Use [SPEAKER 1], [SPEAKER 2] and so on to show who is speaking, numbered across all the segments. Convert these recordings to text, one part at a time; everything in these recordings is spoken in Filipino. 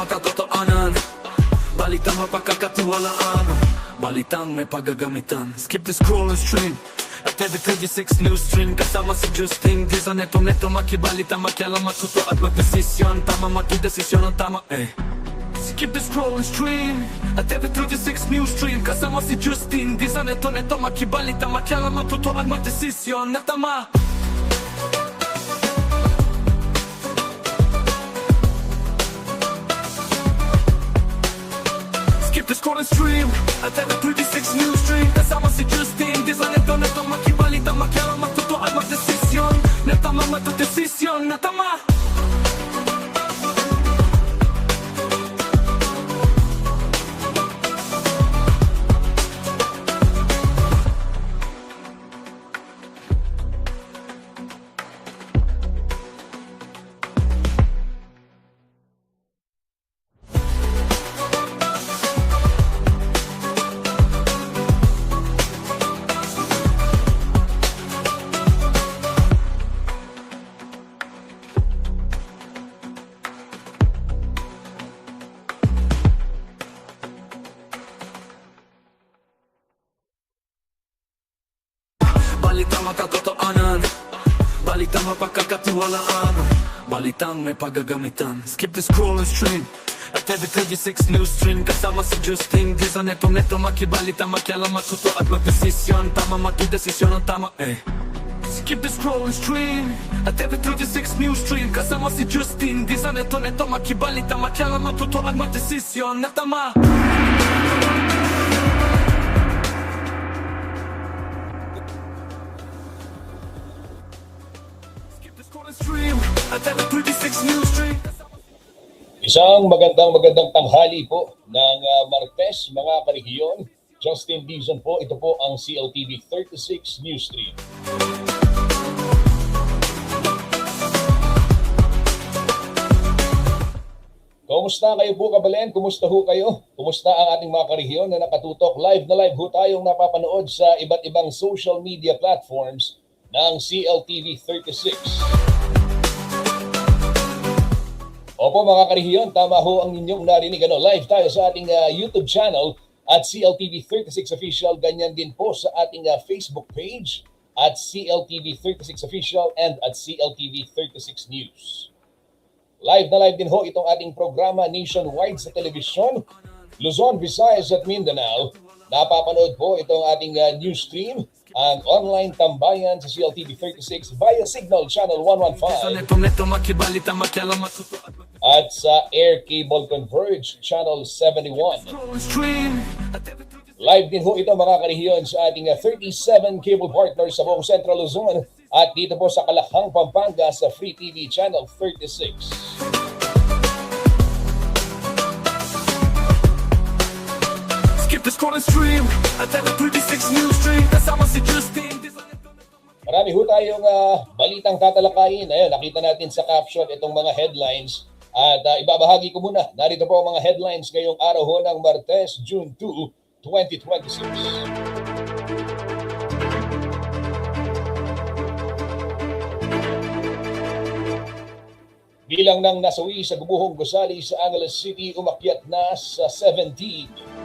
[SPEAKER 1] Balitang makatotohanan, balitang mapagkakatiwalaan, balitang may paggagamitan. Skip the scroll and stream at every 36 news stream. Kasama si Justin Di sa neto makibalita, makialam, matuto at magdesisyon. Tama magdesisyon ang tama Skip the scroll and stream at every 36 news stream. Kasama si Justin Di sa neto makibalita, makialam, matuto at magdesisyon na tama. Skip the scroll and stream at every 36 news stream. Kasama si Justin Di sa neto makibalita, makialam, matuto at magdesisyon na tama, magdesisyon na tama. Balitang makatotohanan, balitang mapagkakatiwalaan, balitang may paggagamitan. Skip the scroll and stream at every 36 news stream. Kasama si Justin Di sa neto makibalita, makialam, matuto at magdesisyon. Tama magdesisyon ang tama Skip the scroll and stream at every 36 news stream. Kasama si Justin Di sa neto makibalita, makialam, matuto at magdesisyon na tama.
[SPEAKER 2] Isang magandang tanghali po ng Martes, mga karehiyon. Justin Dizon po, ito po ang CLTV 36 News Stream. Kumusta kayo po, Kabalen? Kumusta ho kayo? Kumusta ang ating mga karehiyon na nakatutok? Live na live ho tayong napapanood sa iba't ibang social media platforms ng CLTV 36. Opo mga karehiyon, tama ho ang inyong narinig. Live tayo sa ating YouTube channel at CLTV 36 Official. Ganyan din po sa ating Facebook page at CLTV 36 Official and at CLTV 36 News. Live na live din ho itong ating programa nationwide sa telebisyon, Luzon, Visayas at Mindanao. Napapanood po itong ating news stream, ang online tambayan sa CLTV 36 via Signal Channel 115 at sa Air Cable Converge Channel 71. Live din ho ito mga karehiyon sa ating 37 cable partners sa buong Central Luzon at dito po sa Kalakhang, Pampanga sa Free TV Channel 36. Marami ho tayong balitang tatalakayin. Ayun, nakita natin sa caption itong mga headlines. At ibabahagi ko muna. Narito po ang mga headlines ngayong araw ho ng Martes, June 2, 2026. Bilang ng nasawi sa Gumuhong Gusali sa Angeles City, umakyat na sa 17.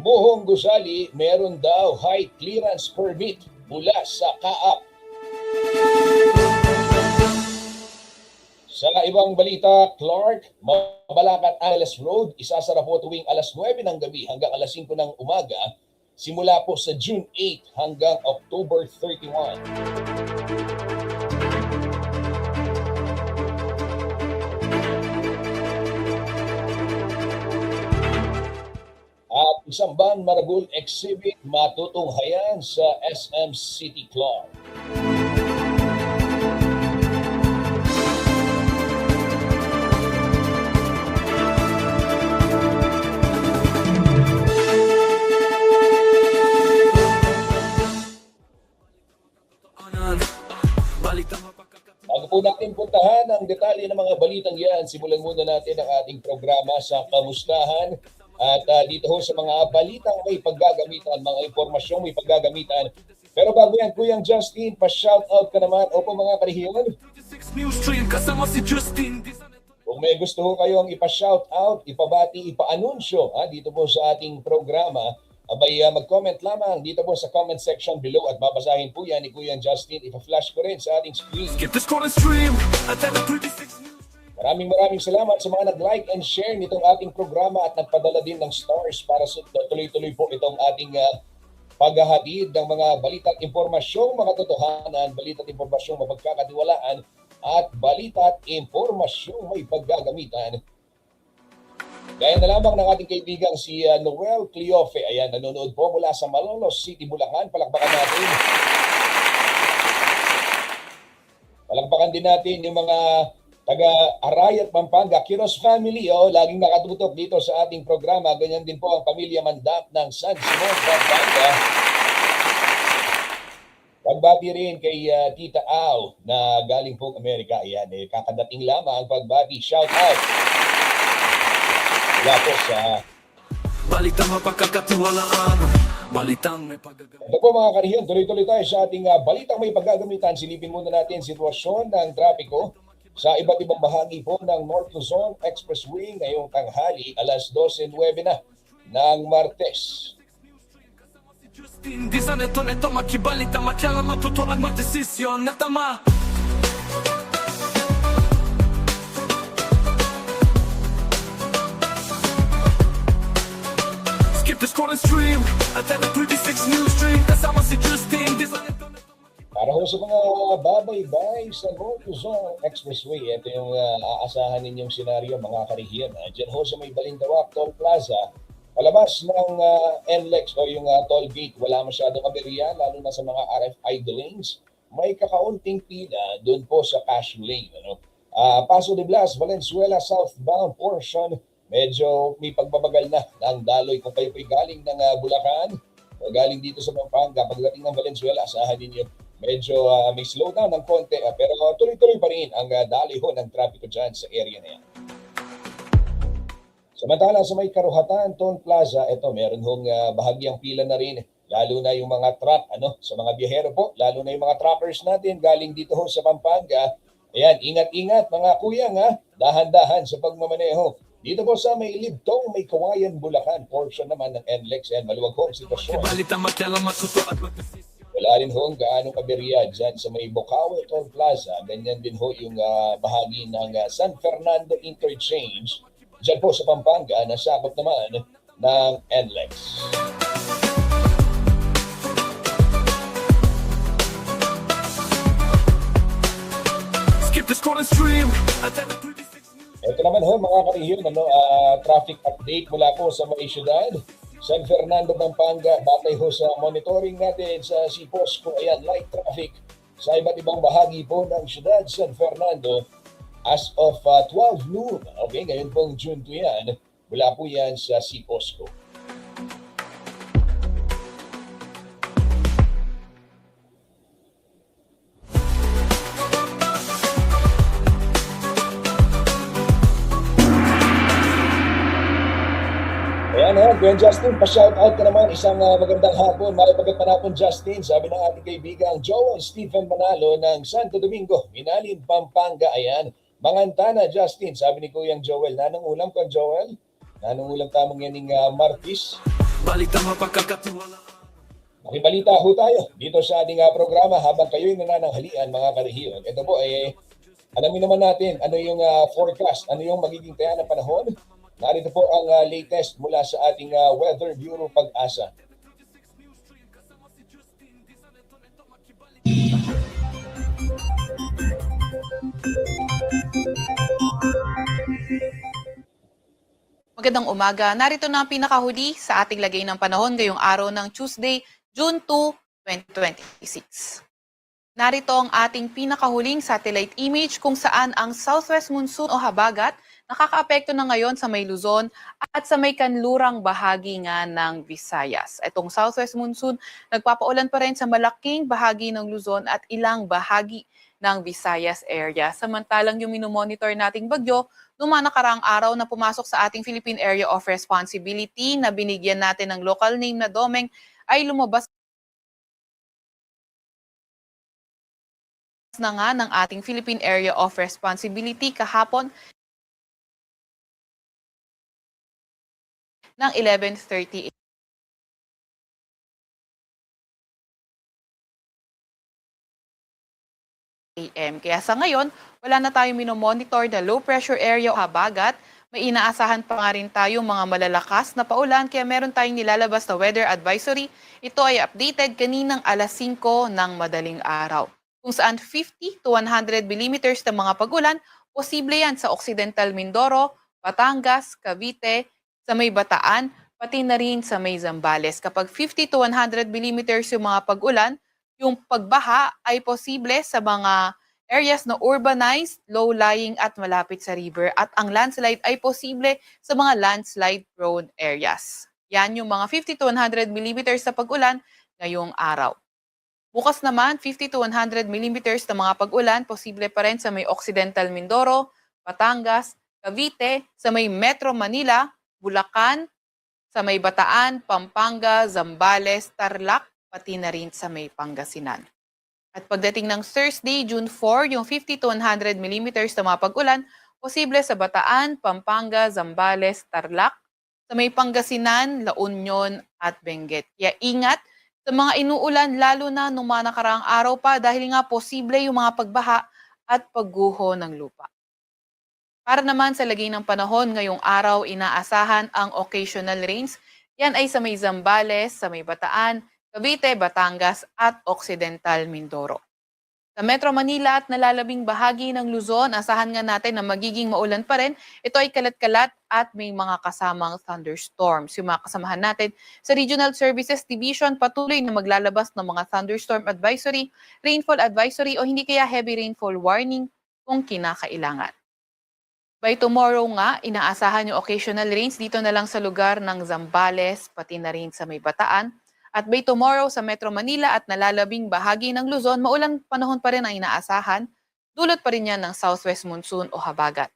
[SPEAKER 2] Gumuhong Gusali, meron daw high clearance permit mula sa KAAP. Sa ibang balita, Clark, Mabalacat, Angeles Road, isasara po tuwing alas 9 ng gabi hanggang alas 5 ng umaga, simula po sa June 8 hanggang October 31. At isang ban marabol exhibit matutunghayan sa SM City Clark. Bago po natin puntahan ang detalye ng mga balitang yan, simulan muna natin ang ating programa sa Kamustahan. At dito ho sa mga balitang may paggagamitan, mga impormasyong may paggagamitan, Pero bago yan, Kuyang Justin, pa-shoutout ka naman. Opo mga karehiyon.
[SPEAKER 1] 36 News Train, kasama si Justin.
[SPEAKER 2] Kung may gusto ho kayong ipa-shoutout, ipabati, ipa-anunsyo dito po sa ating programa, abay mag-comment lamang dito po sa comment section below at babasahin po yan ni Kuya Justin. Ipa-flash ko rin sa ating screen.
[SPEAKER 1] Skip the scroll and stream at 36 News.
[SPEAKER 2] Maraming salamat sa mga nag-like and share nitong ating programa at nagpadala din ng stars para sa tuloy-tuloy po itong ating paghahatid ng mga balita at impormasyong mga totohanan, balita at impormasyong mapagkakatiwalaan, at balita at impormasyong may paggagamitan. Gaya na lamang ng ating kaibigang si Noel Cleofe. Ayan, nanonood po mula sa Malolos City, Bulacan. Palakpakan natin. Palakpakan din natin yung mga taga-Arayat, Pampanga, Quiros family, laging nakatutok dito sa ating programa. Ganyan din po ang pamilya Mandap ng San Simon, Pampanga. Pagbati rin kay Tita Au na galing po Amerika. Ayan, kakadating lamang ang pagbati. Shout out! Wala po sa...
[SPEAKER 1] Balitang mapagkakatiwalaan, balitang may paggagamitan.
[SPEAKER 2] Ito po mga karehiyon, tuloy-tuloy tayo sa ating balitang may paggagamitan. Silipin muna natin sitwasyon ng trapiko sa iba't ibang bahagi po ng North Luzon Expressway ngayong tanghali, alas 12:09 na ng Martes.
[SPEAKER 1] Justin, di sa neto makibalita, matyala matutuan matesisyon na tama. Skip the scroll and stream at 36 News Train, kasama si Justin, di sa neto.
[SPEAKER 2] Para ho sa mga babaybay sa North Luzon Expressway, ito yung aasahan ninyong senaryo mga karehiyon. Diyan ho sa may Balintawak Toll Plaza, palabas ng NLEX o yung toll gate, wala masyadong aberya, lalo na sa mga RFID lanes. May kakaunting pila doon po sa cash lane. Paso de Blas, Valenzuela southbound portion, medyo may pagbabagal na ng daloy. Kung kayo po'y galing ng Bulacan o galing dito sa Pampanga, pagdating ng Valenzuela, asahan ninyo medyo may slowdown ng konti, pero tuloy-tuloy pa rin ang daloy ho ng trapiko dyan sa area na yan. Samantala sa may Karuhatan, Toll Plaza, ito meron hong bahagyang pila na rin, lalo na yung mga truck, sa mga biyahero po, lalo na yung mga truckers natin galing dito ho sa Pampanga. Ayan, ingat-ingat mga kuyang, dahan-dahan sa pagmamaneho. Dito po sa may Libtong, may Kawayan, Bulacan, portion naman ng NLEX, and maluwag ho ang sitwasyon.
[SPEAKER 1] Balitang matyala matutuan matesisyon.
[SPEAKER 2] Wala rin ho ang gaanong kaberya dyan sa may Bocaue Toll Plaza. Ganyan din ho yung bahagi ng San Fernando Interchange. Diyan po sa Pampanga, nasakop naman ng NLEX.
[SPEAKER 1] Skip the scroll and stream at 36 News.
[SPEAKER 2] Ito naman ho mga karehiyon, traffic update mula po sa may syudad. San Fernando, Pampanga, batay ho sa monitoring natin sa Siposco, ayan, light traffic sa iba't ibang bahagi po ng syudad San Fernando as of 12 noon. Okay, ngayon pong June 2 yan, mula po yan sa Siposco. Ayan, Kuya Justin, pa-shoutout ka naman. Isang magandang hapon, maipagkat panapon Justin. Sabi ng ating kaibigang Joel Stephen Manalo ng Santo Domingo, Minalin, Pampanga. Ayan, mangantana Justin, sabi ni Kuyang Joel. Nanong ulam ko, Joel? Nanong ulam tamang yan ng Martis?
[SPEAKER 1] Balita mapagkakatiwalaan.
[SPEAKER 2] Makibalita ho tayo dito sa ating programa habang kayo'y nanananghalian mga karehiyon. Ito po, alamin naman natin ano yung forecast, ano yung magiging taya ng panahon. Narito po ang latest mula sa ating Weather Bureau Pag-asa.
[SPEAKER 3] Magandang umaga. Narito na ang pinakahuli sa ating lagay ng panahon ngayong araw ng Tuesday, June 2, 2026. Narito ang ating pinakahuling satellite image kung saan ang southwest monsoon o habagat nakakaapekto na ngayon sa may Luzon at sa may kanlurang bahagi nga ng Visayas. Itong southwest monsoon nagpapaulan pa rin sa malaking bahagi ng Luzon at ilang bahagi ng Visayas area. Samantalang yung minomonitor nating bagyo, noong mga nakaraang araw na pumasok sa ating Philippine Area of Responsibility na binigyan natin ng local name na Domeng ay lumabas na nga ng ating Philippine Area of Responsibility kahapon ng 11:30 AM. Kaya sa ngayon, wala na tayong minomonitor na low pressure area o habagat. May inaasahan pa nga rin tayong mga malalakas na paulan kaya meron tayong nilalabas na weather advisory. Ito ay updated kaninang alas 5 ng madaling araw. Kung saan 50 to 100 millimeters na mga pagulan, posible yan sa Occidental Mindoro, Batangas, Cavite, sa may Bataan, pati na rin sa may Zambales. Kapag 50 to 100 millimeters yung mga pagulan, yung pagbaha ay posible sa mga areas na urbanized, low-lying at malapit sa river at ang landslide ay posible sa mga landslide-prone areas. Yan yung mga 50 to 100 millimeters na pag-ulan ngayong araw. Bukas naman, 50 to 100 millimeters na mga pag-ulan posible pa rin sa may Occidental Mindoro, Batangas, Cavite, sa may Metro Manila, Bulacan, sa may Bataan, Pampanga, Zambales, Tarlac, pati na rin sa may Pangasinan. At pagdating ng Thursday, June 4, yung 50 to 100 millimeters na mga pag-ulan, posible sa Bataan, Pampanga, Zambales, Tarlac, sa may Pangasinan, La Union at Benguet. Kaya ingat sa mga inuulan, lalo na nung mga nakaraang araw pa dahil nga posible yung mga pagbaha at pagguho ng lupa. Para naman sa lagay ng panahon ngayong araw, inaasahan ang occasional rains. Yan ay sa may Zambales, sa may Bataan, Cavite, Batangas at Occidental Mindoro. Sa Metro Manila at nalalabing bahagi ng Luzon, asahan nga natin na magiging maulan pa rin. Ito ay kalat-kalat at may mga kasamang thunderstorms. Yung mga kasamahan natin sa Regional Services Division patuloy na maglalabas ng mga thunderstorm advisory, rainfall advisory o hindi kaya heavy rainfall warning kung kinakailangan. By tomorrow nga, inaasahan yung occasional rains dito na lang sa lugar ng Zambales, pati na rin sa may Bataan. At by tomorrow sa Metro Manila at nalalabing bahagi ng Luzon, maulang panahon pa rin ang inaasahan. Dulot pa rin yan ng southwest monsoon o habagat.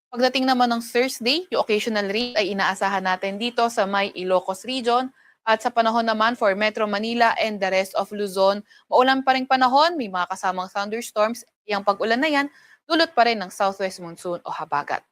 [SPEAKER 3] Pagdating naman ng Thursday, yung occasional rain ay inaasahan natin dito sa may Ilocos region. At sa panahon naman for Metro Manila and the rest of Luzon, maulan pa rin panahon, may mga kasamang thunderstorms. Yung pag-ulan na yan, dulot pa rin ng southwest monsoon o habagat.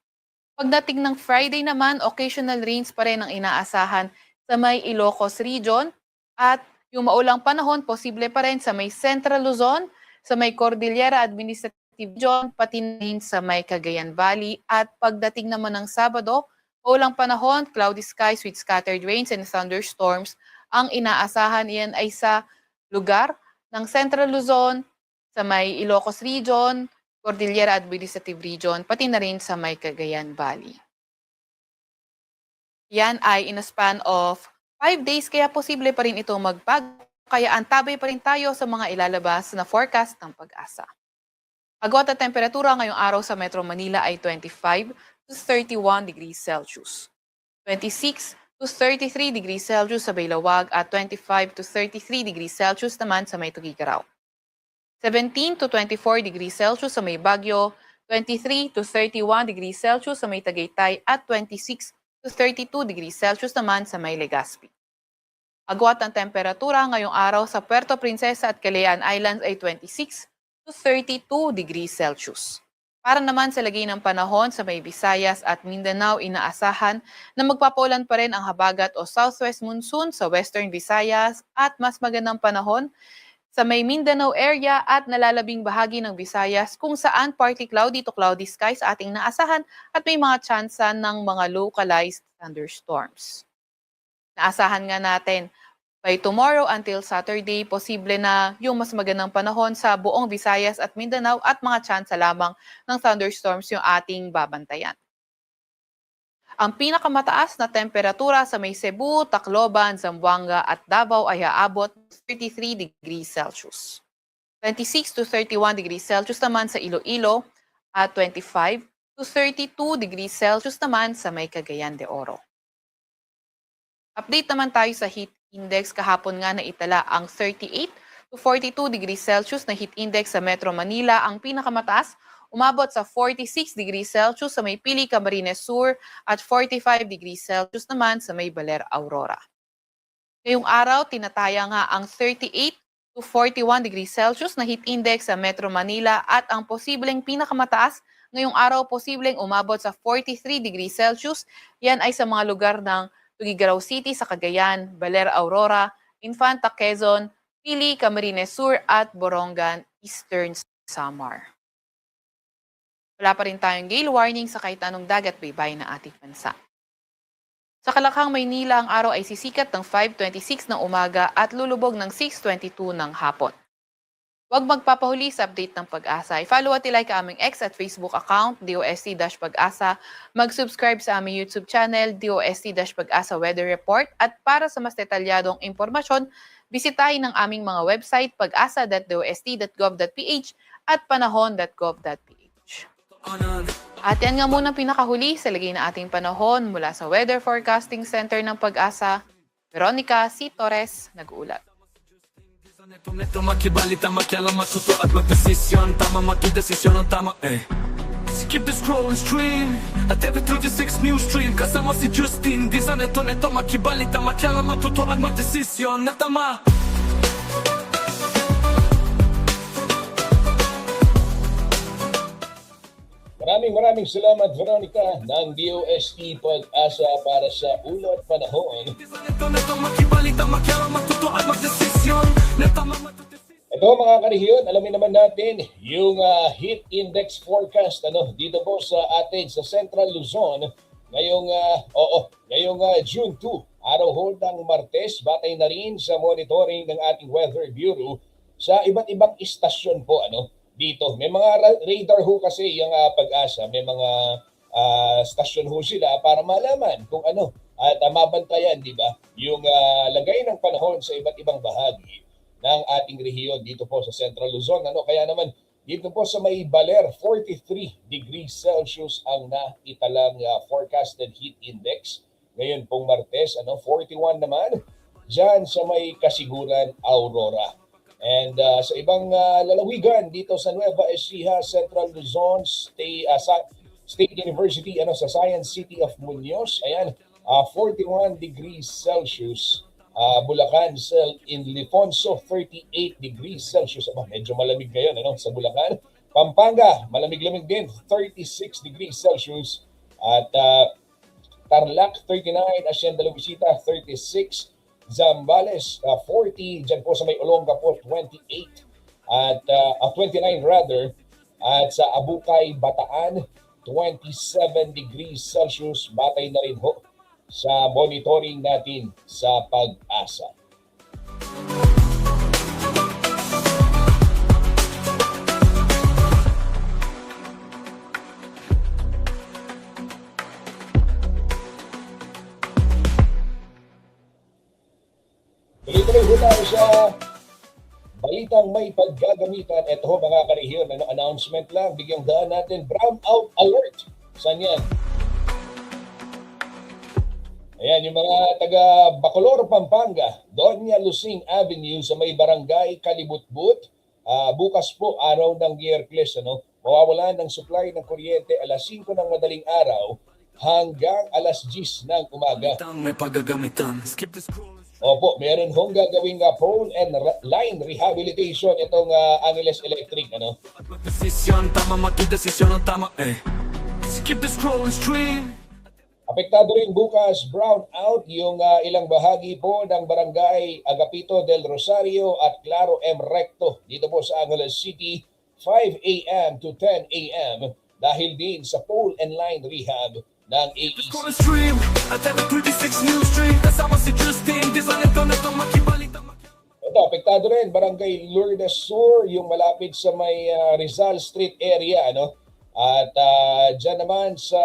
[SPEAKER 3] Pagdating ng Friday naman, occasional rains pa rin ang inaasahan sa may Ilocos region. At yung maulang panahon, posible pa rin sa may Central Luzon, sa may Cordillera Administrative Region, pati rin sa may Cagayan Valley. At pagdating naman ng Sabado, maulang panahon, cloudy skies with scattered rains and thunderstorms. Ang inaasahan iyan ay sa lugar ng Central Luzon, sa may Ilocos Region, Cordillera Administrative Region, pati na rin sa may Cagayan Valley. Yan ay in a span of 5 days, kaya posible pa rin ito magbago. Kaya antabay pa rin tayo sa mga ilalabas na forecast ng Pag-asa. Agwat at temperatura ngayong araw sa Metro Manila ay 25 to 31 degrees Celsius. 26 to 33 degrees Celsius sa Baylawag at 25 to 33 degrees Celsius naman sa may Tugigaraw. 17 to 24 degrees Celsius sa may Baguio, 23 to 31 degrees Celsius sa may Tagaytay at 26 to 32 degrees Celsius naman sa may Legazpi. Agwat ang temperatura ngayong araw sa Puerto Princesa at Calayan Islands ay 26 to 32 degrees Celsius. Para naman sa lagay ng panahon sa may Visayas at Mindanao, inaasahan na magpapaulan pa rin ang habagat o southwest monsoon sa Western Visayas at mas magandang panahon sa may Mindanao area at nalalabing bahagi ng Visayas kung saan partly cloudy to cloudy skies ating naasahan at may mga tsansa ng mga localized thunderstorms. Naasahan nga natin by tomorrow until Saturday, posible na yung mas magandang panahon sa buong Visayas at Mindanao at mga tsansa lamang ng thunderstorms yung ating babantayan. Ang pinakamataas na temperatura sa may Cebu, Tacloban, Zamboanga at Davao ay aabot 33 degrees Celsius. 26 to 31 degrees Celsius naman sa Iloilo at 25 to 32 degrees Celsius naman sa may Cagayan de Oro. Update naman tayo sa heat index. Kahapon nga na itala ang 38 to 42 degrees Celsius na heat index sa Metro Manila. Ang pinakamataas umabot sa 46 degrees Celsius sa may Pili, Camarines Sur at 45 degrees Celsius naman sa may Baler, Aurora. Ngayong araw, tinataya nga ang 38 to to 41 degrees Celsius na heat index sa Metro Manila at ang posibleng pinakamataas ngayong araw posibleng umabot sa 43 degrees Celsius. Yan ay sa mga lugar ng Tuguegarao City sa Cagayan, Baler Aurora, Infanta Quezon, Pili, Camarines Sur at Borongan, Eastern Samar. Wala pa rin tayong gale warning sa kahit anong dagat baybayin ng ating bansa. Sa Kalakhang, Maynila, ang araw ay sisikat ng 5:26 ng umaga at lulubog ng 6:22 ng hapon. Huwag magpapahuli sa update ng Pag-asa. I-follow at ilike ang aming X at Facebook account, DOST-Pag-asa. Mag-subscribe sa aming YouTube channel, DOST-Pag-asa Weather Report. At para sa mas detalyadong impormasyon, bisitahin ang aming mga website, pag-asa.dost.gov.ph at panahon.gov.ph. At yan nga muna pinakahuli sa lagay na ating panahon mula sa Weather Forecasting Center ng Pag-asa. Veronica C. Torres, nag-uulat.
[SPEAKER 1] Neto makibalita makialam matuto at magdesisyon. Tama makidesisyon ang tama Skip the scroll and stream at TV36 News Stream. Kasama si Justin Di sa neto makibalita makialam matuto at magdesisyon na tama.
[SPEAKER 2] Maraming salamat, Veronica, ng DOST Pag-asa para sa ulat panahon.
[SPEAKER 1] Neto makibalita makialam matuto at magdesisyon na tama.
[SPEAKER 2] Ito mga karehiyon, alamin naman natin yung heat index forecast dito po sa atin sa Central Luzon ngayong June 2, araw ho ng Martes, batay na rin sa monitoring ng ating Weather Bureau sa iba't ibang istasyon po dito. May mga radar ho kasi yung Pag-asa, may mga stasyon ho sila para malaman kung at mabantayan, di ba, yung lagay ng panahon sa iba't ibang bahagi ng ating rehiyon dito po sa Central Luzon. Kaya naman dito po sa may Baler, 43 degrees Celsius ang naitalang forecasted heat index. Ngayon pong Martes, 41 naman dyan sa may Kasiguran, Aurora. And sa ibang lalawigan dito sa Nueva Ecija, Central Luzon State University, sa Science City of Muñoz, ayan, 41 degrees Celsius. Bulacan, in Lifonso, 38 degrees Celsius. Medyo malamig ngayon sa Bulacan. Pampanga, malamig-lamig din, 36 degrees Celsius. At Tarlac, 39. Hacienda Luisita, 36. Zambales, 40. Diyan po sa may Olongapo, 28. At 29 rather. At sa Abukay, Bataan, 27 degrees Celsius. Batay na rin ho sa monitoring natin sa Pag-asa. Tuloy-tuloy ho tayo sa balitang may paggagamitan. Ito ho mga karehiyon, announcement lang, bigyang daan natin, brownout alert. Saan yan? Ayan, yung mga taga Bacolor, Pampanga, Doña Lucing Avenue sa may barangay Kalibutbut. Bukas po, araw ng Miyerkules, mawawalan ng supply ng kuryente alas 5 ng madaling araw hanggang alas 10 ng umaga.
[SPEAKER 1] May paggagamitan. Skip the scroll.
[SPEAKER 2] Opo, meron hong gagawing pole and line rehabilitation itong Angeles Electric.
[SPEAKER 1] Magdesisyon, tama makidesisyon ang tama Skip the scroll and stream.
[SPEAKER 2] Apektado rin bukas brownout yung ilang bahagi po ng barangay Agapito del Rosario at Claro M. Recto dito po sa Angeles City, 5 a.m. to 10 a.m. dahil din sa pole and line rehab ng AEC. Ito, apektado rin barangay Lourdes Sur, yung malapit sa may Rizal Street area. At dyan naman sa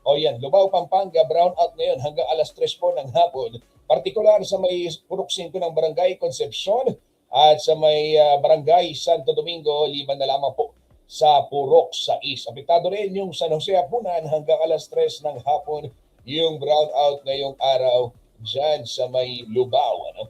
[SPEAKER 2] Lubao, Pampanga, brownout ngayon hanggang alas 3 po ng hapon. Partikular sa may Purok 5 ng Barangay Concepcion at sa may Barangay Santo Domingo, 5 na lamang po sa Purok 6. Apektado rin yung San Jose Apunan hanggang alas 3 ng hapon yung brownout ngayong araw dyan sa may Lubao.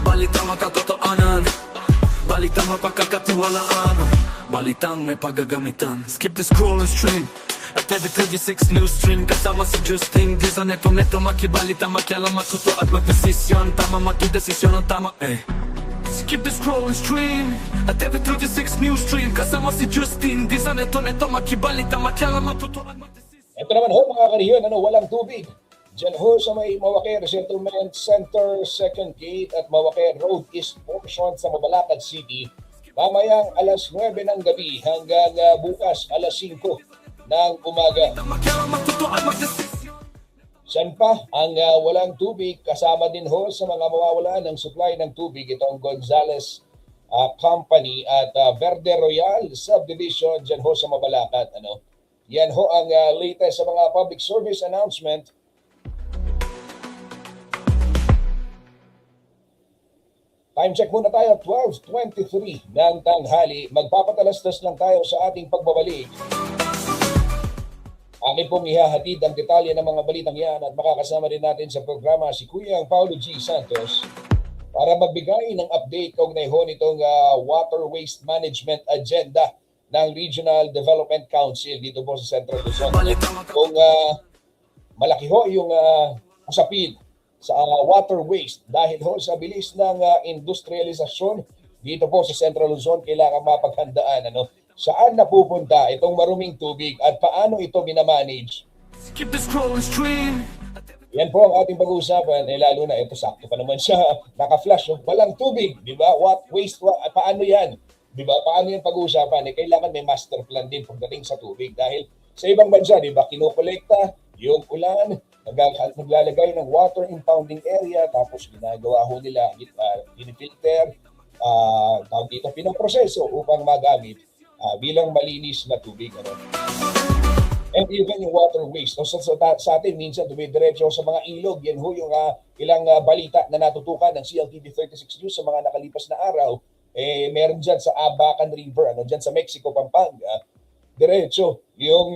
[SPEAKER 1] Balitang makatotoanan, Balitang mapagkakatiwalaan, balitang may paggagamitan. Skip the scroll and stream at every 36 news stream. Kasama si Justin Di sa neto makibalita, makialam, matuto at magdesisyon. Tama, magdesisyon ang tama, Skip the scroll and stream at every 36 news stream. Kasama si Justin Di sa neto makibalita, makialam, matuto at magdesisyon.
[SPEAKER 2] Ito naman ho mga kariyon, walang tubig. Diyan ho sa may Mawakir Settlement Center, 2nd Gate at Mawakir Road East portion sa Mabalacat City. Mamayang alas 9 ng gabi hanggang bukas alas 5 ng umaga. Saan pa ang walang tubig? Kasama din ho sa mga mawawalan ng supply ng tubig itong Gonzales Company at Verde Royal Subdivision dyan ho sa Mabalacat. Yan ho ang latest sa mga public service announcement. Time check muna tayo, 12:23 ng tanghali. Magpapatalastas lang tayo sa ating pagbabalik. Amin pong ihahatid ang detalye ng mga balitang yan at makakasama rin natin sa programa si Kuya Paulo G. Santos para magbigay ng update kaugnay ho nitong water waste management agenda ng Regional Development Council dito po sa Central Luzon. Kung malaki ho yung usapin sa water waste dahil ho sa bilis ng industrialisasyon dito po sa Central Luzon, kailangan mapaghandaan saan napupunta itong maruming tubig at paano ito minamanage.
[SPEAKER 1] Skip the scroll and stream.
[SPEAKER 2] Yan po ang ating pag-uusapan, lalo na ito sakto pa naman siya, naka-flash, walang tubig, di ba? What waste, paano yan? Di ba? Paano yung pag-uusapan? Kailangan may master plan din pagdating sa tubig dahil sa ibang bansa, di ba, kinokolekta yung ulan, naglalagay ng water impounding area, tapos ginagawa ho nila, pinifilter, tawag dito, pinaproseso upang magamit bilang malinis na tubig. And even yung water waste. Sa atin, minsan dumidiretso sa mga ilog. Yan ho yung ilang balita na natutukan ng CLTV 36 News sa mga nakalipas na araw. Meron dyan sa Abacan River, dyan sa Mexico, Pampanga. Diretso, yung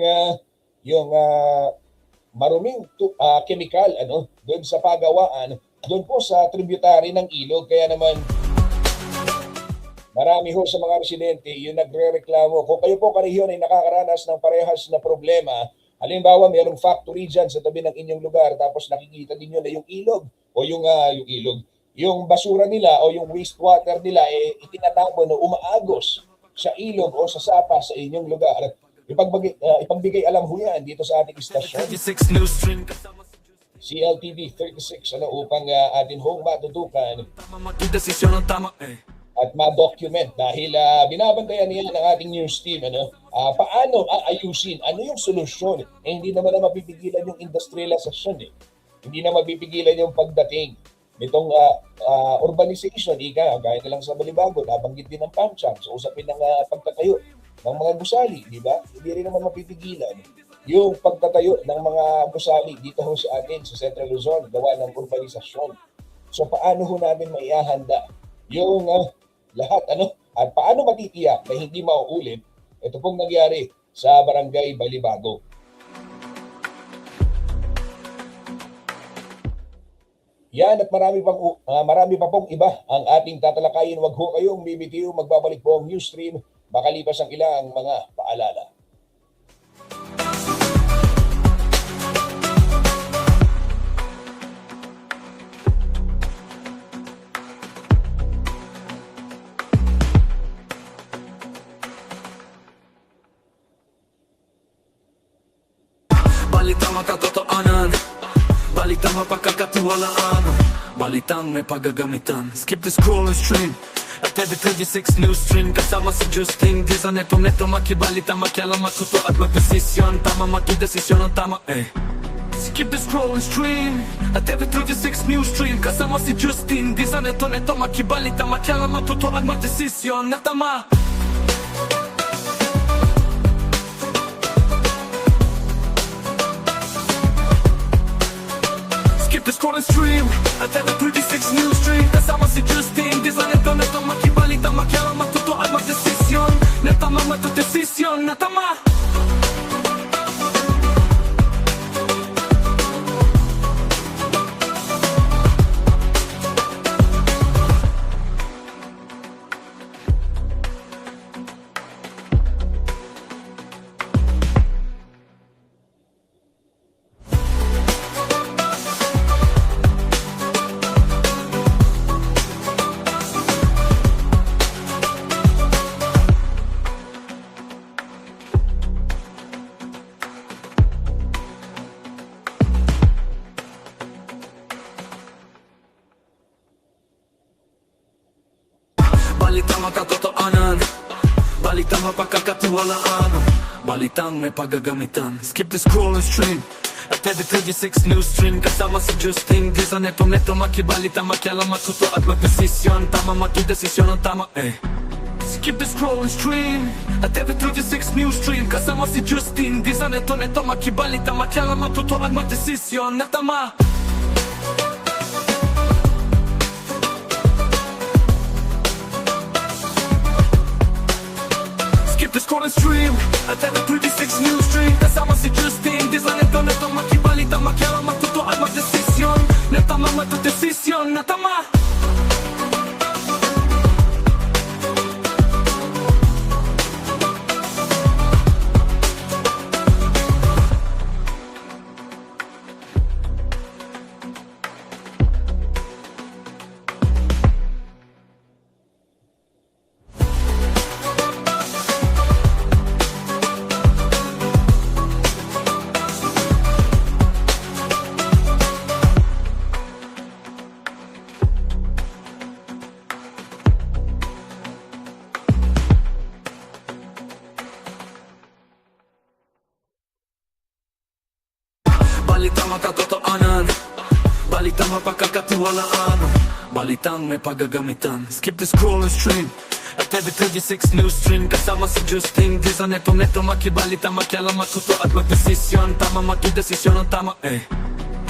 [SPEAKER 2] maruming chemical doon sa pagawaan, doon po sa tributary ng ilog. Kaya naman, marami ho sa mga residente yung nagre-reklamo. Kung kayo po kariyon ay nakakaranas ng parehas na problema, halimbawa mayroong factory dyan sa tabi ng inyong lugar, tapos nakikita ninyo na yung ilog o yung basura nila o yung wastewater nila itinatapon o umaagos sa ilog o sa sapa sa inyong lugar. Ipagbigay alam ho yan dito sa ating istasyon. CLTV 36 upang atin hong matutukan at ma-document dahil binabantayan niya ng ating news team paano ayusin, ano yung solusyon. Hindi naman na mapipigilan yung industrialisasyon hindi na mapipigilan yung pagdating nitong urbanization, gaya na lang sa Balibago, nabanggit din ng Pancham sa usapin ng pagtatayo ng mga gusali, di ba? Hindi rin naman mapipigilan yung pagtatayo ng mga gusali dito ho sa atin sa Central Luzon, gawa ng urbanisasyon. So paano ho natin maihahanda yung lahat at paano matitiyak na hindi mauulit ito pong nangyari sa Barangay Balibago. Yan at marami pa pong iba ang ating tatalakayin. Wag ho kayong bibitiw, magbabalik po ang news stream makalipas ang ilang mga paalala.
[SPEAKER 1] Balitang makatotohanan, balitang mapagkakatiwalaan, balitang may paggagamitan. Skip the scroll and stream at every 36 news stream. Kasama si Justin Di sa neto makibalita, makialam, matuto at magdesisyon. Tama, magdesisyon ang tama, Skip the scroll and stream at every 36 news stream. Kasama si Justin Di sa neto makibalita, makialam, matuto at magdesisyon na tama. The scroll and stream at every 36 news stream. Kasama si Justin Di sa neto makibalita, makialam, matuto at magdesisyon na tama, magdesisyon na tama. tama katotohanan, balitang mapagkakatiwalaan, balitang may paggagamitan. Skip the scroll and stream at every 36 news stream. Kasama si Justin Di sa neto makibalita, makialam, matuto at magdesisyon. Tama magdesisyon ang tama Skip the scroll and stream at every 36 news stream. Kasama si Justin Di sa neto makibalita, makialam, matuto at magdesisyon na tama. Skip the scroll and stream at every 36 news stream. Kasama si Justin Di sa neto makibalita, makialam, matuto at magdesisyon na tama, magdesisyon na tama. Balitang makatotohanan, balitang mapagkakatiwalaan, balitang may paggagamitan. Skip the scroll and stream at every 36 news stream. Kasama si Justin Di sa neto makibalita, makialam, matuto at magdesisyon. Tama magdesisyon ang tama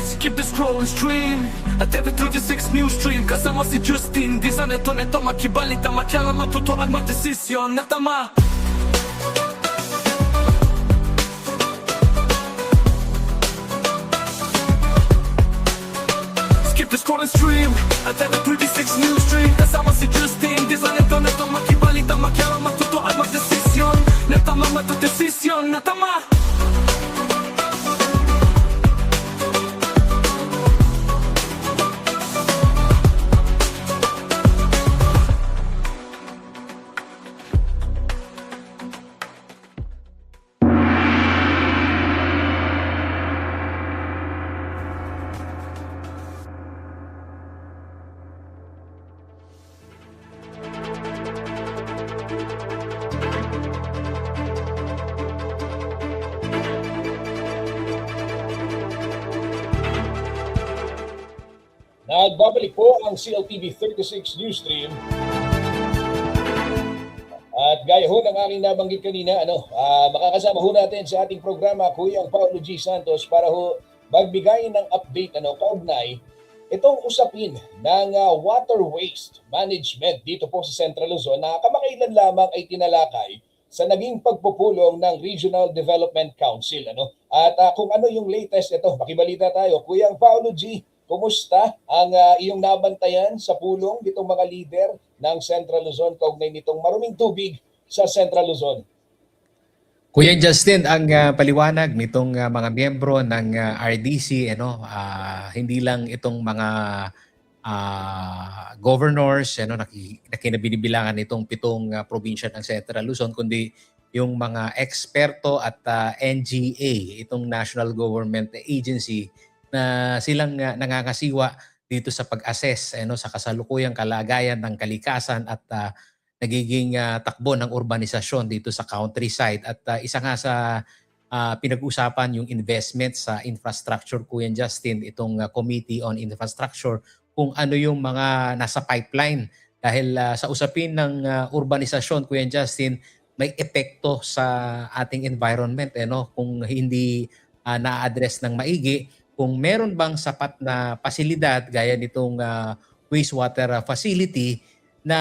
[SPEAKER 1] Skip the scroll and stream at every 36 news stream. Kasama si Justin Di sa neto makibalita, makialam, matuto at magdesisyon na tama. Skip the scroll and stream at every 36 news stream. Kasama si Justin Di sa neto makibalita, makialam, matuto at magdesisyon na tama, magdesisyon na tama.
[SPEAKER 2] Nagbabalik po ang CLTV 36 News Stream. At gaya ho ng aking nabanggit kanina, makakasama ho natin sa ating programa Kuya Paulo G. Santos para ho magbigay ng update kaugnay itong usapin ng water waste management dito po sa Central Luzon na kamakailan lamang ay tinalakay sa naging pagpupulong ng Regional Development Council. At kung ano yung latest ito, makibalita tayo. Kuya Paulo G., kumusta ang iyong nabantayan sa pulong nitong mga leader ng Central Luzon kaugnay nitong maruming tubig sa Central Luzon?
[SPEAKER 4] Kuya Justin, ang paliwanag nitong mga miyembro ng RDC, hindi lang itong mga governors na kinabinibilangan nitong 7 probinsya ng Central Luzon, kundi yung mga eksperto at NGA, itong National Government Agency, na silang nangangasiwa dito sa pag-assess sa kasalukuyang kalagayan ng kalikasan at nagiging takbo ng urbanisasyon dito sa countryside. At isa nga sa pinag-usapan yung investment sa infrastructure, Kuya Justin, itong Committee on Infrastructure, kung ano yung mga nasa pipeline. Dahil sa usapin ng urbanisasyon, Kuya Justin, may epekto sa ating environment kung hindi na-address ng maigi. Kung meron bang sapat na pasilidad gaya nitong wastewater facility na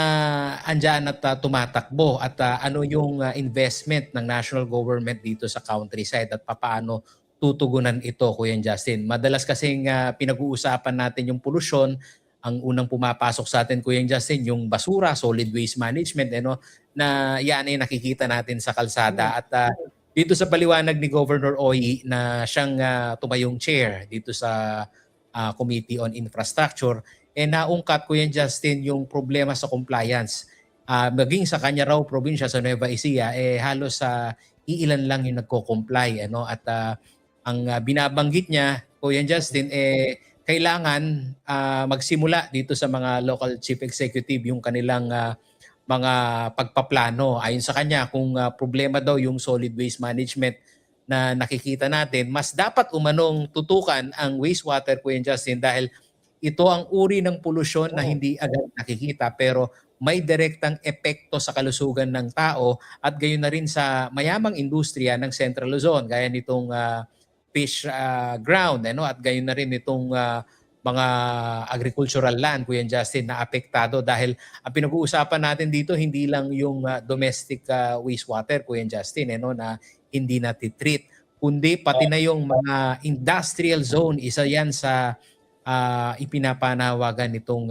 [SPEAKER 4] andyan at tumatakbo at ano yung investment ng national government dito sa countryside at paano tutugunan ito, Kuya Justin. Madalas kasing pinag-uusapan natin yung pollution. Ang unang pumapasok sa atin, Kuya Justin, yung basura, solid waste management, na yan ay nakikita natin sa kalsada. At dito sa paliwanag ni Governor Oy na siyang tumayong chair dito sa Committee on Infrastructure, naungkat, Kuya Justin, yung problema sa compliance. Maging sa kanya raw probinsya sa Nueva Ecija, halos iilan lang yung nagko-comply. At ang binabanggit niya, Kuya Justin, kailangan magsimula dito sa mga local chief executive yung kanilang mga pagpaplano. Ayon sa kanya, kung problema daw yung solid waste management na nakikita natin, mas dapat umanong tutukan ang wastewater, Kuya Justin, dahil ito ang uri ng polusyon na hindi agad nakikita pero may direktang epekto sa kalusugan ng tao at gayon na rin sa mayamang industriya ng Central Luzon, gaya nitong fish ground, at gayon na rin itong mga agricultural land, Kuya Justin, na apektado dahil ang pinag-uusapan natin dito hindi lang yung domestic wastewater, Kuya Justin, na hindi natitreat, kundi pati na yung mga industrial zone. Isa yan sa ipinapanawagan nitong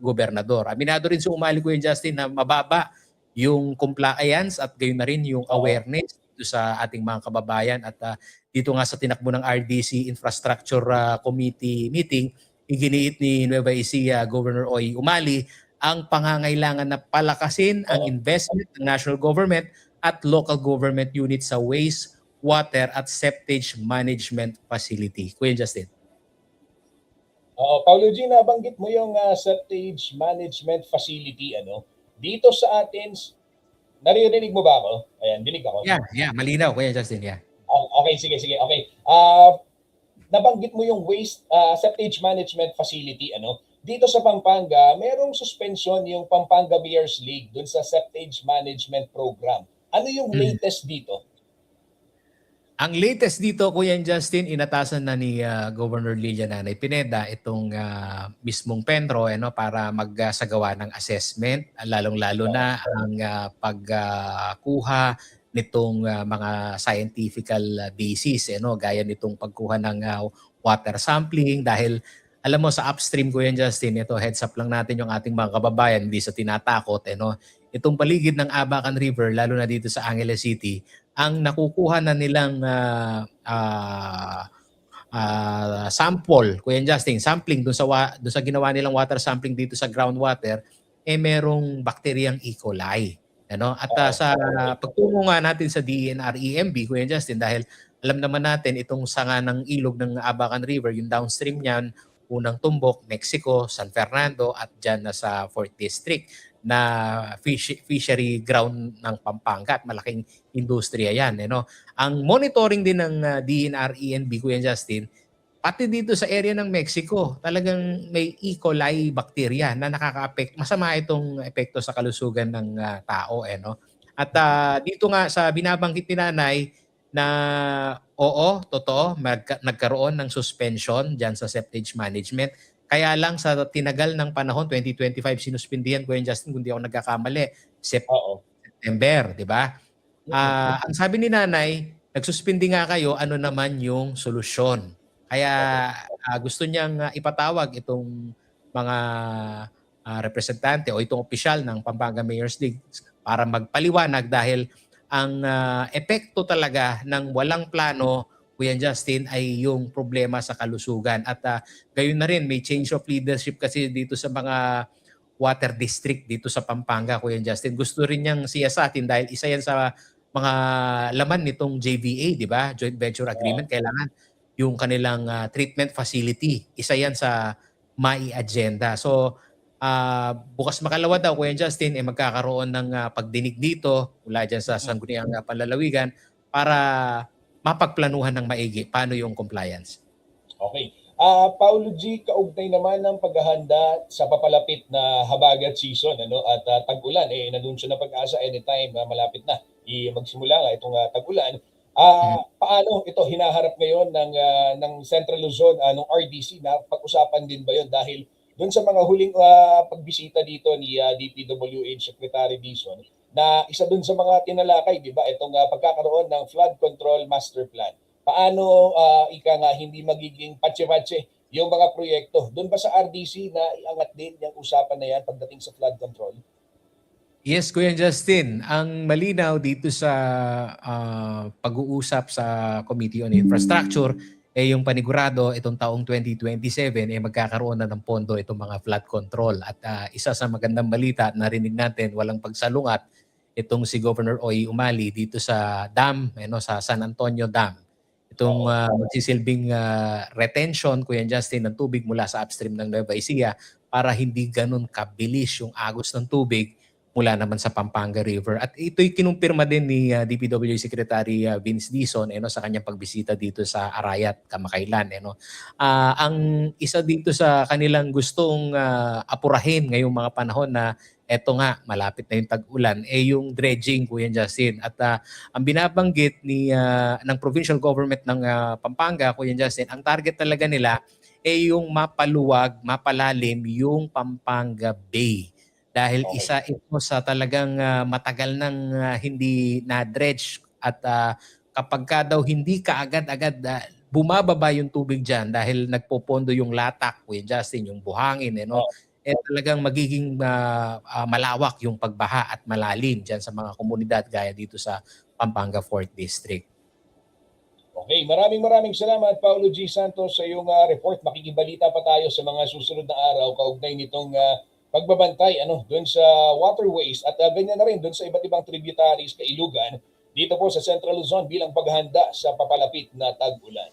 [SPEAKER 4] gobernador. Aminado rin si Umali, Kuya Justin, na mababa yung compliance at gayon na rin yung awareness dito sa ating mga kababayan. At dito nga sa tinakbo ng RDC Infrastructure Committee meeting, iginiit ni Nueva Ecija Governor Oy Umali ang pangangailangan na palakasin ang investment ng national government at local government units sa waste, water at septage management facility. Kuya Justin.
[SPEAKER 2] Paulo G, nabanggit mo yung septage management facility. Dito sa atin, naririnig mo ba ako? Ayan, dinig ako.
[SPEAKER 4] Yeah, malinaw, Kuya Justin, yeah.
[SPEAKER 2] Okay, sige. Okay. Nabanggit mo yung waste septage management facility. Dito sa Pampanga, merong suspension yung Pampanga Bears League dun sa septage management program. Ano yung latest dito?
[SPEAKER 4] Ang latest dito, Kuya Justin, inatasan na ni Governor Lilia Nanay Pineda itong mismong Penro para magsagawa ng assessment, lalong-lalo na ang pagkuha nitong mga scientifical basis, gaya nitong pagkuha ng water sampling, dahil alam mo sa upstream, Kuya Justin, ito heads up lang natin yung ating mga kababayan, hindi sa tinatakot, itong paligid ng Abacan River, lalo na dito sa Angeles City, ang nakukuha na nilang sample, Kuya Justin, sampling doon sa ginawa nilang water sampling dito sa groundwater, merong bakteriyang E. coli. At sa pagtungo nga natin sa DNR-EMB, Kuya Justin, dahil alam naman natin itong sanga ng ilog ng Abacan River, yung downstream niyan, unang tumbok, Mexico, San Fernando at dyan na sa 4th District na fishery ground ng Pampanga at malaking industriya yan. Ang monitoring din ng DNR-ENB, Kuya Justin, pati dito sa area ng Mexico, talagang may E. coli bacteria na nakaka-apekto. Masama itong epekto sa kalusugan ng tao. At dito nga sa binabanggit ni Nanay na oo, totoo, nagkaroon ng suspension dyan sa septage management. Kaya lang sa tinagal ng panahon, 2025 sinuspindihan, Kuya Justin, kung di ako nagkakamali, September, di ba? Ang sabi ni Nanay, nagsuspindi nga kayo, ano naman yung solusyon? Kaya gusto niyang ipatawag itong mga representante o itong opisyal ng Pampanga Mayor's League para magpaliwanag dahil ang epekto talaga ng walang plano, Kuya Justin, ay yung problema sa kalusugan. At gayon na rin, may change of leadership kasi dito sa mga water district dito sa Pampanga, Kuya Justin. Gusto rin niyang siyasatin dahil isa yan sa mga laman nitong JVA, di ba? Joint Venture Agreement. Kailangan yung kanilang treatment facility. Isa yan sa mai-agenda. So, bukas makalawa daw, Kuya Justin, magkakaroon ng pagdinig dito mula dyan sa Sangguniang Panlalawigan para mapagplanuhan ng maigi paano yung compliance.
[SPEAKER 2] Okay. Paulo G, kaugnay naman ng paghahanda sa papalapit na habagat season at tag-ulan. Nanunsyo na Pag-asa anytime malapit na magsimula nga itong tag-ulan. Paano ito hinaharap ngayon ng Central Luzon, ng RDC, na pag-usapan din ba yun? Dahil doon sa mga huling pagbisita dito ni DPWH Secretary Dizon, na isa doon sa mga tinalakay, di ba, itong pagkakaroon ng flood control master plan. Paano hindi magiging patse-patse yung mga proyekto? Doon ba sa RDC na iangat din yung usapan na yan pagdating sa flood control?
[SPEAKER 4] Yes, Kuya Justin. Ang malinaw dito sa pag-uusap sa Committee on Infrastructure, yung panigurado itong taong 2027 magkakaroon na ng pondo itong mga flood control. At isa sa magandang balita, narinig natin, walang pagsalungat, itong si Governor Oy Umali dito sa dam, sa San Antonio Dam. Itong magsisilbing retention, Kuya Justin, ng tubig mula sa upstream ng Nueva Ecija para hindi ganun kabilis yung agos ng tubig mula naman sa Pampanga River. At ito'y kinumpirma din ni DPWH Secretary Vince Dizon sa kanyang pagbisita dito sa Arayat kamakailan. Ang isa dito sa kanilang gustong apurahin ngayong mga panahon na eto nga, malapit na yung tag-ulan, yung dredging, Kuya Justin. At ang binabanggit ng provincial government ng Pampanga, Kuya Justin, ang target talaga nila yung mapaluwag, mapalalim yung Pampanga Bay. Dahil isa ito sa talagang matagal nang hindi na-dredge at kapag ka daw hindi kaagad-agad bumababa yung tubig dyan dahil nagpopondo yung latak, Kuya Justin, yung buhangin, talagang magiging malawak yung pagbaha at malalim dyan sa mga komunidad gaya dito sa Pampanga 4th District.
[SPEAKER 2] Okay, maraming salamat Paulo G. Santos sa iyong report. Makikibalita pa tayo sa mga susunod na araw kaugnay nitong pagbabantay doon sa waterways at ganyan na rin doon sa iba't ibang tributaries kailugan dito po sa Central Luzon bilang paghahanda sa papalapit na tag-ulan.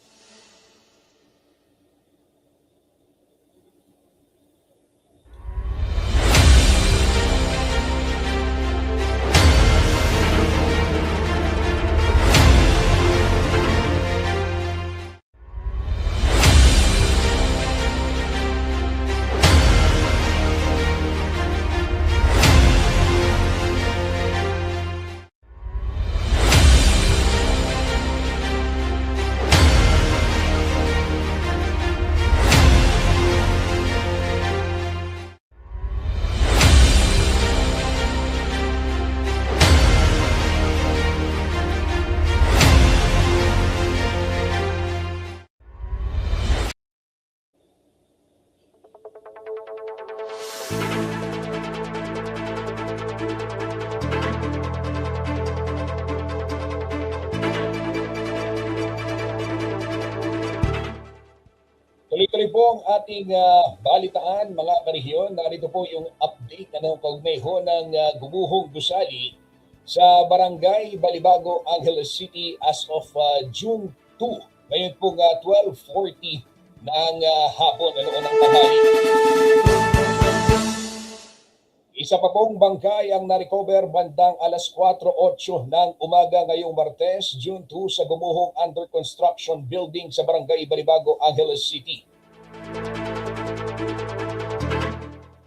[SPEAKER 2] Tuloy-tuloy po ang ating balitaan mga karehiyon. Narito po yung update kaugnay ng gumuhong gusali sa Barangay Balibago, Angeles City as of June 2. Ngayon po 12:40 ng hapon, ng tanghali. Isa pa pong bangkay ang na-recover bandang alas 4:08 ng umaga ngayong Martes, June 2 sa gumuhong under construction building sa Barangay Balibago, Angeles City.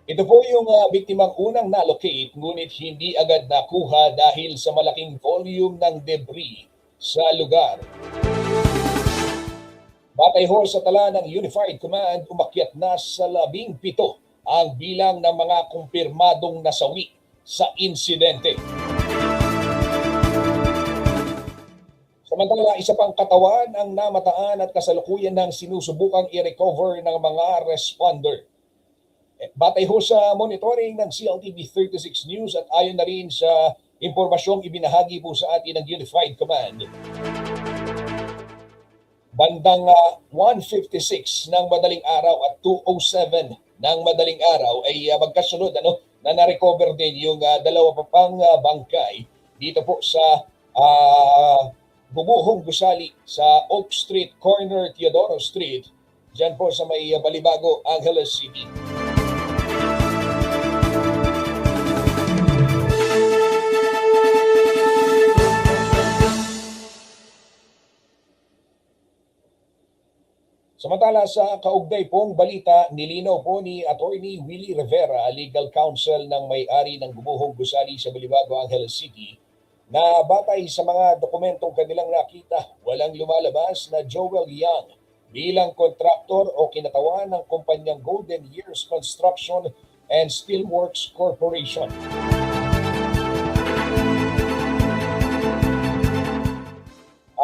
[SPEAKER 2] Ito po yung biktimang unang na-locate ngunit hindi agad nakuha dahil sa malaking volume ng debris sa lugar. Batay ho sa tala ng Unified Command, umakyat na sa 17 ang bilang ng mga kumpirmadong nasawi sa insidente. Samantala, isa pang katawan ang namataan at kasalukuyan ng sinusubukang i-recover ng mga responder. Batay ho sa monitoring ng CLTV 36 News at ayon na rin sa impormasyong ibinahagi po sa atin ng Unified Command, bandang 1:56 ng madaling araw at 2:07 ng madaling araw ay magkasunod na na-recover din yung dalawa pa pang bangkay dito po sa gumuhong gusali sa Oak Street, corner Teodoro Street, dyan po sa may Balibago, Angeles City. Samantala sa kaugnay pong balita, nilinaw po ni Attorney Willie Rivera, legal counsel ng may-ari ng gumuhong gusali sa Balibago, Angeles City, na batay sa mga dokumentong kanilang nakita, walang lumalabas na Joel Young bilang kontraktor o kinatawan ng kumpanyang Golden Years Construction and Steelworks Corporation.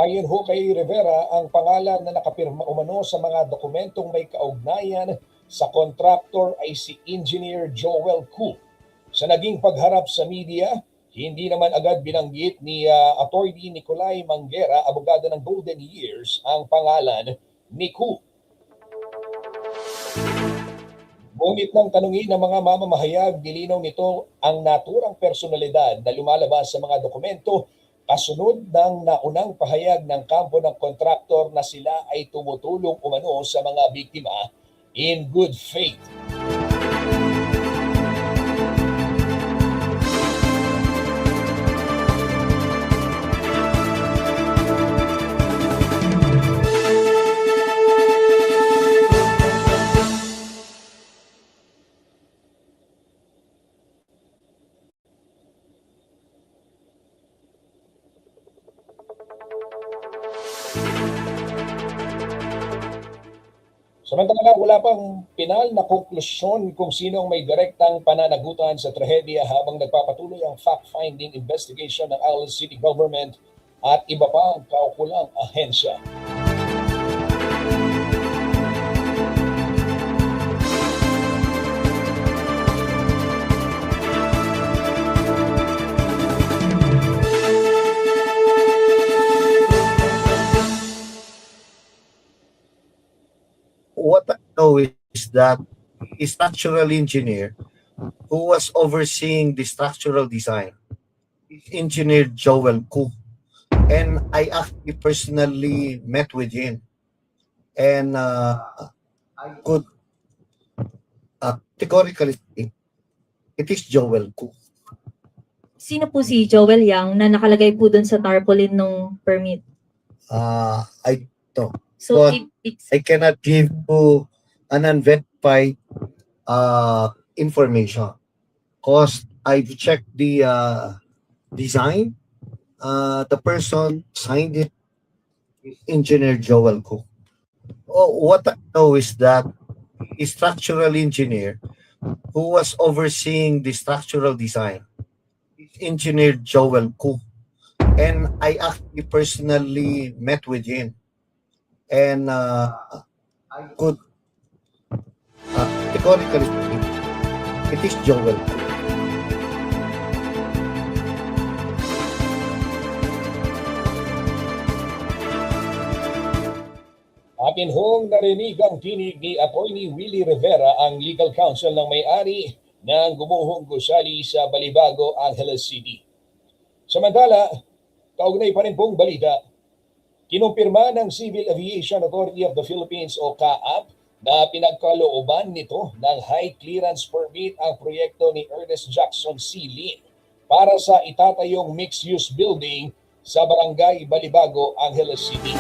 [SPEAKER 2] Ayon ho kay Rivera, ang pangalan na nakapirma umano sa mga dokumentong may kaugnayan sa kontraktor ay si Engineer Joel Koo. Sa naging pagharap sa media, hindi naman agad binanggit ni Attorney Nicolay Manguera, abogado ng Golden Years, ang pangalan ni Koo. Ngunit nang tanungin ng mga mamamahayag, nilinaw nito ang naturang personalidad na lumalabas sa mga dokumento kasunod ng naunang pahayag ng kampo ng kontraktor na sila ay tumutulong umano sa mga biktima in good faith. Samantala, wala pang pinal na konklusyon kung sino ang may direktang pananagutan sa trahedya habang nagpapatuloy ang fact-finding investigation ng Alice City Government at iba pang kaukulang ahensya.
[SPEAKER 5] What I know is that a structural engineer who was overseeing the structural design is Engineer Joel Cook. And I actually personally met with him. And I could categorically say it is Joel Cook.
[SPEAKER 6] Sino po si Joel Yang na nakalagay po dun sa tarpaulin ng permit?
[SPEAKER 5] So I cannot give you an unverified information because I've checked the design. The person signed it, Engineer Joel Cook. What I know is that a structural engineer who was overseeing the structural design is Engineer Joel Cook. And I actually personally met with him. And I could categorically say it is Joel.
[SPEAKER 2] Atin hong narinig ang tinig ni Attorney Willie Rivera, ang legal counsel ng may-ari ng gumuhong gusali sa Balibago, Angeles City. Samantala, kaugnay pa rin pong balita, kinumpirma ng Civil Aviation Authority of the Philippines o CAAP na pinagkalooban nito ng high clearance permit ang proyekto ni Ernest Jackson C. Lin para sa itatayong mixed-use building sa Barangay Balibago, Angeles City.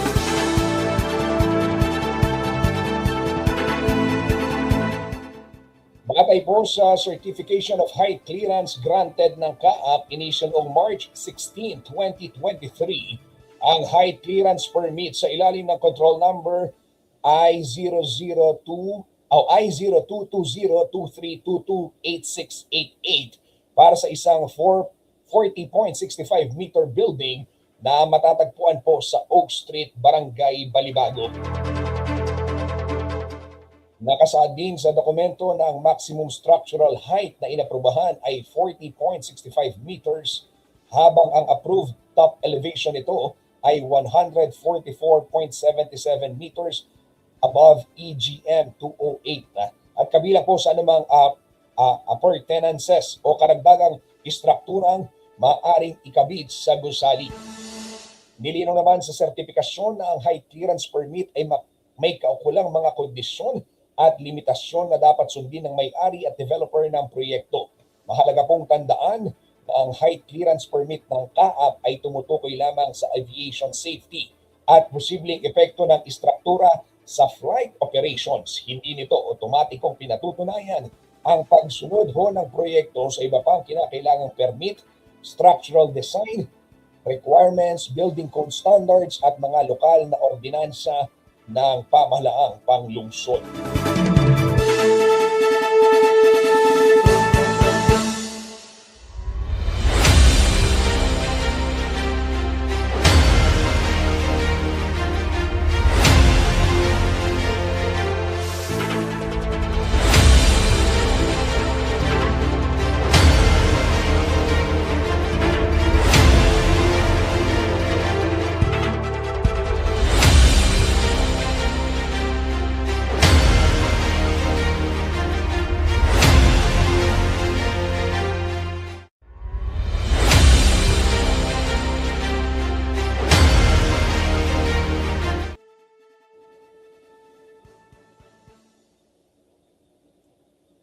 [SPEAKER 2] Batay po sa Certification of High Clearance granted ng CAAP initial on March 16, 2023, ang high clearance permit sa ilalim ng control number I-022023228688 para sa isang 40.65 meter building na matatagpuan po sa Oak Street, Barangay Balibago. Nakasaad din sa dokumento na ang maximum structural height na inaprubahan ay 40.65 meters habang ang approved top elevation nito ay 144.77 meters above EGM 208. At kabilang po sa anumang appurtenances o karagdagang istrukturang maaring ikabit sa gusali. Nilinaw naman sa sertipikasyon na ang high clearance permit ay may kaukulang mga kondisyon at limitasyon na dapat sundin ng may-ari at developer ng proyekto. Mahalaga pong tandaan na ang high clearance permit ng CAAP ay tumutukoy lamang sa aviation safety at posibleng epekto ng istruktura sa flight operations. Hindi nito otomatikong pinatutunayan ang pagsunod ho ng proyekto sa iba pang kinakailangang permit, structural design, requirements, building code standards at mga lokal na ordinansa ng pamahalaang panglungsod.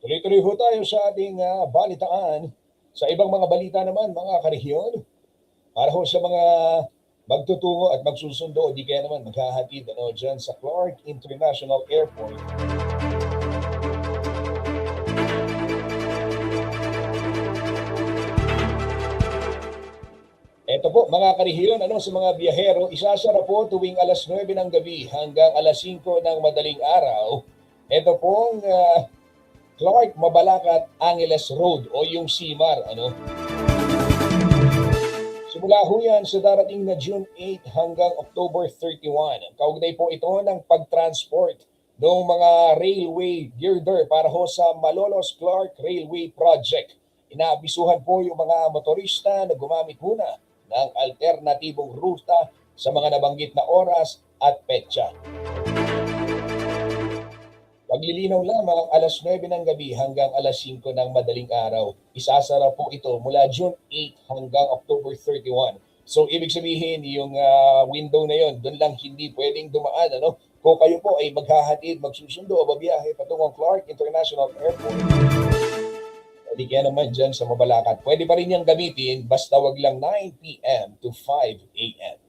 [SPEAKER 2] Tuloy-tuloy ho tayo sa ating balitaan. Sa ibang mga balita naman, mga karehiyon, para ho sa mga magtutungo at magsusundo, di kaya naman maghahatid dyan sa Clark International Airport. Ito po mga karehiyon, sa mga biyahero, isasara po tuwing alas 9 ng gabi hanggang alas 5 ng madaling araw Ito pong Clark Mabalacat Angeles Road o yung CMAR. Ano? Simula ho yan sa darating na June 8 hanggang October 31. Kaugnay po ito ng pag-transport ng mga railway girder para ho sa Malolos Clark Railway Project. Inaabisuhan po yung mga motorista na gumamit muna ng alternatibong ruta sa mga nabanggit na oras at petsa. Paglilinaw lamang alas 9 ng gabi hanggang alas 5 ng madaling araw. Isasara po ito mula June 8 hanggang October 31. So ibig sabihin yung window na yon, doon lang hindi pwedeng dumaan. Ano? Kung kayo po ay maghahatid, magsusundo o babiyahe patungong Clark International Airport, pwede kaya naman dyan sa Mabalacat. Pwede pa rin niyang gamitin basta wag lang 9 p.m. to 5 a.m.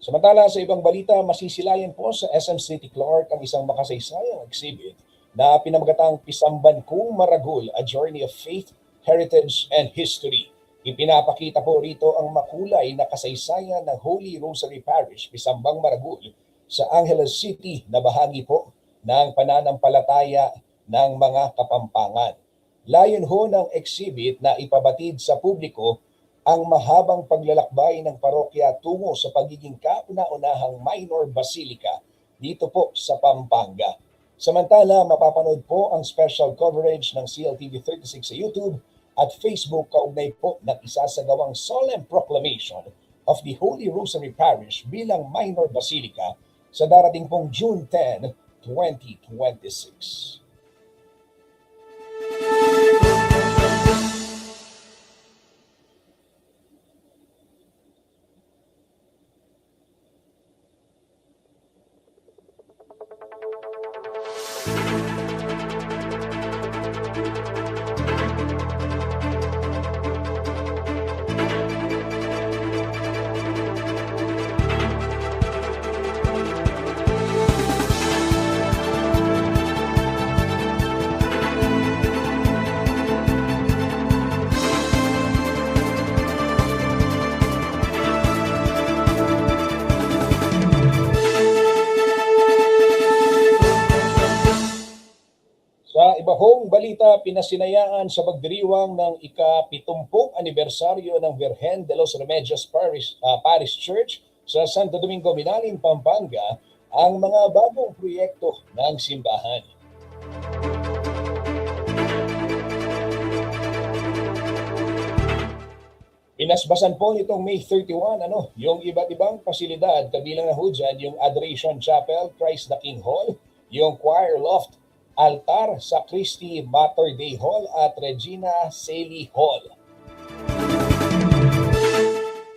[SPEAKER 2] Samantala sa ibang balita, masisilayan po sa SM City Clark ang isang makasaysayang exhibit na pinamagatang Pisamban Kung Maragul, A Journey of Faith, Heritage and History. Ipinapakita po rito ang makulay na kasaysayan ng Holy Rosary Parish, Pisambang Maragul, sa Angeles City na bahagi po ng pananampalataya ng mga Kapampangan. Layon ho ng exhibit na ipabatid sa publiko ang mahabang paglalakbay ng parokya tungo sa pagiging kauna-unahang minor basilica dito po sa Pampanga. Samantala, mapapanood po ang special coverage ng CLTV 36 sa YouTube at Facebook kaugnay po ng isasagawang solemn proclamation of the Holy Rosary Parish bilang minor basilica sa darating pong June 10, 2026. Sa iba hong balita, pinasinayaan sa pagdiriwang ng ika-70 anibersaryo ng Virgen de los Remedios Parish Church sa Santo Domingo, Minaling, Pampanga, ang mga bagong proyekto ng simbahan. Pinasbasan po nitong May 31 yung iba't ibang pasilidad, kabilang na ho dyan yung Adoration Chapel, Christ the King Hall, yung Choir Loft, altar sa Christi Mater Dei Hall at Regina Caeli Hall.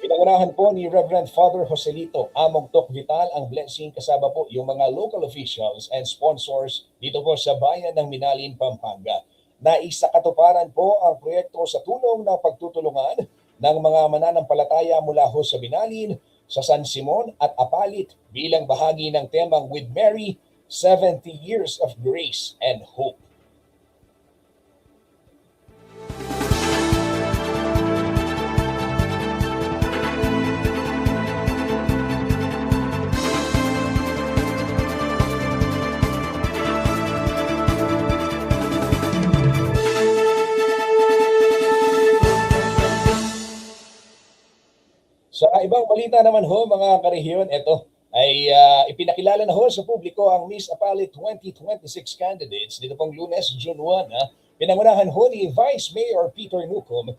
[SPEAKER 2] Pinangunahan po ni Reverend Father Joselito Among Tok Vital ang blessing kasama po yung mga local officials and sponsors dito po sa bayan ng Minalin, Pampanga. Naisakatuparan po ang proyekto sa tulong ng pagtutulungan ng mga mananampalataya mula ho sa Minalin, sa San Simon at Apalit bilang bahagi ng temang With Mary, 70 Years of Grace and Hope. Sa ibang balita naman ho mga karehiyon, ito ay ipinakilala na ho sa publiko ang Miss Apalit 2026 candidates dito pong Lunes, June 1. Pinangunahan ho ni Vice Mayor Peter Nucom,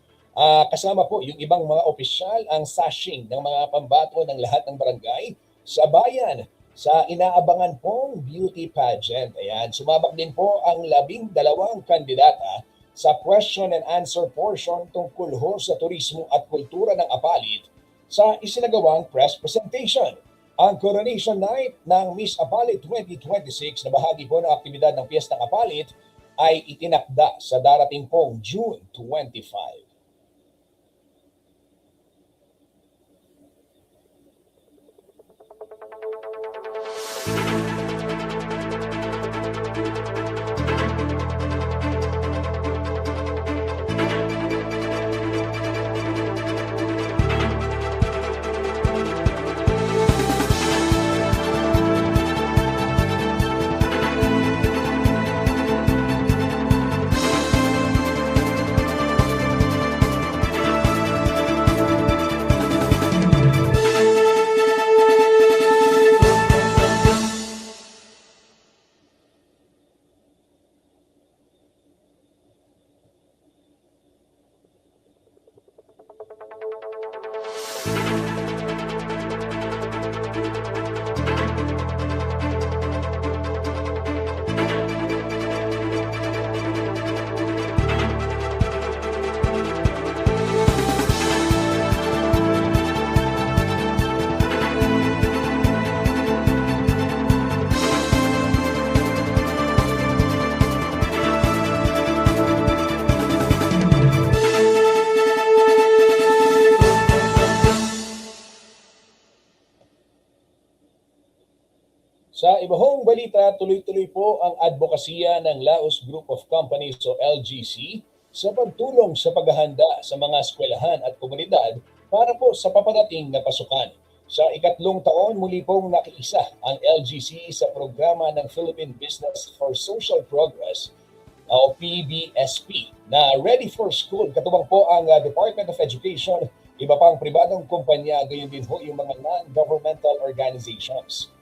[SPEAKER 2] kasama po yung ibang mga opisyal ang sashing ng mga pambato ng lahat ng barangay sa bayan sa inaabangan pong beauty pageant. Ayan, sumabak din po ang 12 kandidata sa question and answer portion tungkol ho sa turismo at kultura ng Apalit sa isinagawang press presentation. Ang Coronation Night ng Miss Apalit 2026 na bahagi po ng aktibidad ng Piyestang Apalit ay itinakda sa darating pong June 25. Sa ibahong balita, tuloy-tuloy po ang advokasya ng Laos Group of Companies o LGC sa pagtulong sa paghahanda sa mga eskwelahan at komunidad para po sa paparating na pasukan. Sa ikatlong taon, muli pong nakiisa ang LGC sa programa ng Philippine Business for Social Progress o PBSP na Ready for School. Katubang po ang Department of Education, iba pang pribadong kumpanya, gayon din ho yung mga non-governmental organizations.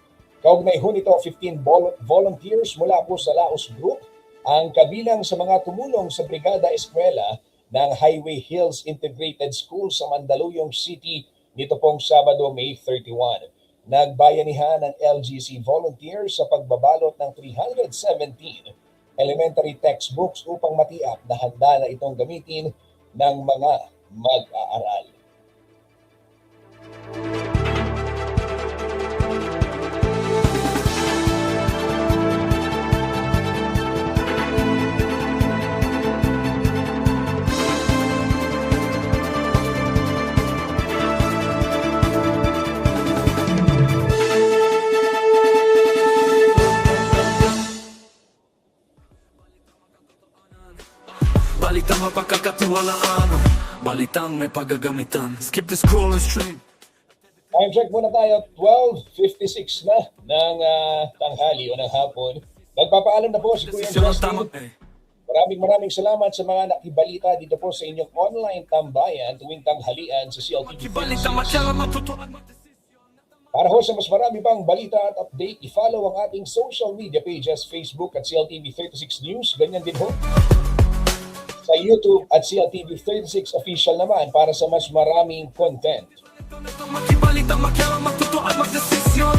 [SPEAKER 2] Kaugnay ho nito, 15 volunteers mula po sa Laos Group ang kabilang sa mga tumulong sa Brigada Eskwela ng Highway Hills Integrated School sa Mandaluyong City nito pong Sabado, May 31. Nagbayanihan ng LGC volunteers sa pagbabalot ng 317 elementary textbooks upang matiyak na handa na itong gamitin ng mga mag-aaral.
[SPEAKER 1] Balitang mapagkakatiwalaan, balitang may pagagamitan. Skip the scroll stream.
[SPEAKER 2] Time check muna tayo, 12:56 na ng tanghali o ng hapon. Magpapaalam na po si Kuya
[SPEAKER 1] Desisyon ang tama.
[SPEAKER 2] Justin. Maraming salamat sa mga nakibalita dito po sa inyong online tambayan tuwing tanghalian sa CLTV.
[SPEAKER 1] Balitang matyala matutuan.
[SPEAKER 2] Para ho sa mas marami pang balita at update, i-follow ang ating social media pages, Facebook at CLTV 36 News. Ganyan din ho sa YouTube at CLTV 36 Official naman para sa mas maraming content.
[SPEAKER 1] Balitang matyala matutuan magdesisyon.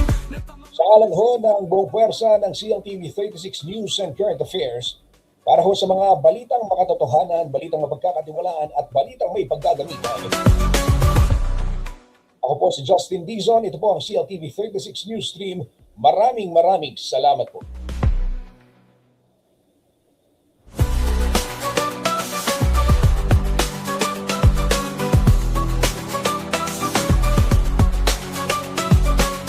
[SPEAKER 2] Sa alam ho ng buong puwersa ng CLTV 36 News and Current Affairs, para ho sa mga balitang makatotohanan, balitang mapagkakatiwalaan at balitang may paggagamitan. Ako po si Justin Dizon, ito po ang CLTV 36 News Stream. Maraming salamat po.